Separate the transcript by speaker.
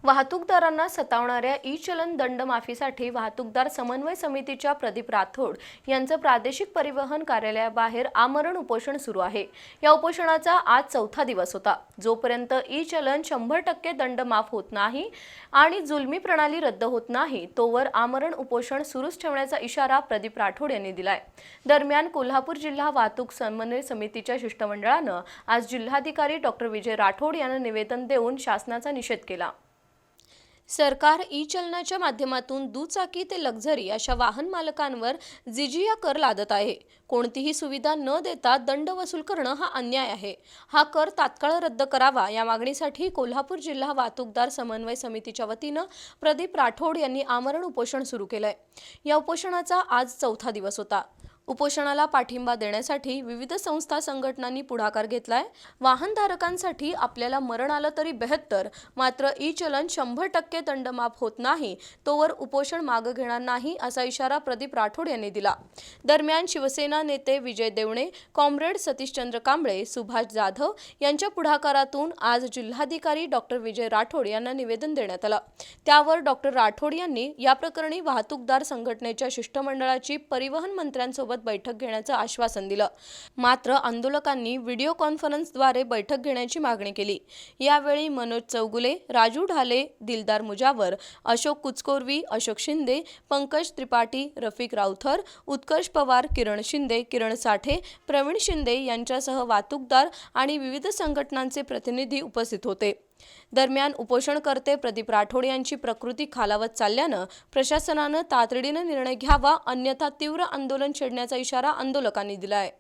Speaker 1: वाहतूकदारांना सतावणाऱ्या ई-चलन दंड माफीसाठी वाहतूकदार समन्वय समितीच्या प्रदीप राठोड यांचं प्रादेशिक परिवहन कार्यालयाबाहेर आमरण उपोषण सुरू आहे। या उपोषणाचा आज चौथा दिवस होता। जोपर्यंत ई-चलन 100% दंड माफ होत नाही आणि जुलमी प्रणाली रद्द होत नाही तोवर आमरण उपोषण सुरूच ठेवण्याचा इशारा प्रदीप राठोड यांनी दिलाय। दरम्यान कोल्हापूर जिल्हा वाहतूक समन्वय समितीच्या शिष्टमंडळानं आज जिल्हाधिकारी डॉक्टर विजय राठोड यांना निवेदन देऊन शासनाचा निषेध केला। सरकार ई-चलनाच्या माध्यमातून दुचाकी ते लक्झरी अशा वाहन मालकांवर जिजिया कर लादत आहे। कोणतीही सुविधा न देता दंड वसूल करणं हा अन्याय आहे। हा कर तात्काळ रद्द करावा या मागणीसाठी कोल्हापूर जिल्हा वाहतूकदार समन्वय समितीच्या वतीनं प्रदीप राठोड यांनी आमरण उपोषण सुरू केलंय। या उपोषणाचा आज चौथा दिवस होता। उपोषणाला पाठिंबा देण्यासाठी विविध संस्था संघटनांनी पुढाकार घेतलाय। वाहनधारकांसाठी आपल्याला मरण आलं तरी बेहत्तर, मात्र ई-चलन 100% दंड माफ होत नाही तोवर उपोषण मागे घेणार नाही असा इशारा प्रदीप राठोड यांनी दिला। दरम्यान शिवसेना नेते विजय देवणे, कॉम्रेड सतीशचंद्र कांबळे, सुभाष जाधव यांच्या पुढाकारातून आज जिल्हाधिकारी डॉक्टर विजय राठोड यांना निवेदन देण्यात आलं। त्यावर डॉक्टर राठोड यांनी या प्रकरणी वाहतूकदार संघटनेच्या शिष्टमंडळाची परिवहन मंत्र्यांसोबत बैठक घेण्याचं आश्वासन दिलं। मात्र आंदोलकांनी व्हिडिओ कॉन्फरन्सद्वारे बैठक घेण्याची मागणी केली। यावेळी मनोज चौगुले, राजू ढाले, दिलदार मुजावर, अशोक कुचकोरवी, अशोक शिंदे, पंकज त्रिपाठी, रफिक राऊथर, उत्कर्ष पवार, किरण शिंदे, किरण साठे, प्रवीण शिंदे यांच्यासह वाहतूकदार आणि विविध संघटनांचे प्रतिनिधी उपस्थित होते। दरम्यान उपोषणकर्ते प्रदीप राठोड यांची प्रकृती खालावत चालल्यानं प्रशासनानं तातडीनं निर्णय घ्यावा, अन्यथा तीव्र आंदोलन छेडण्याचा इशारा आंदोलकांनी दिलाय।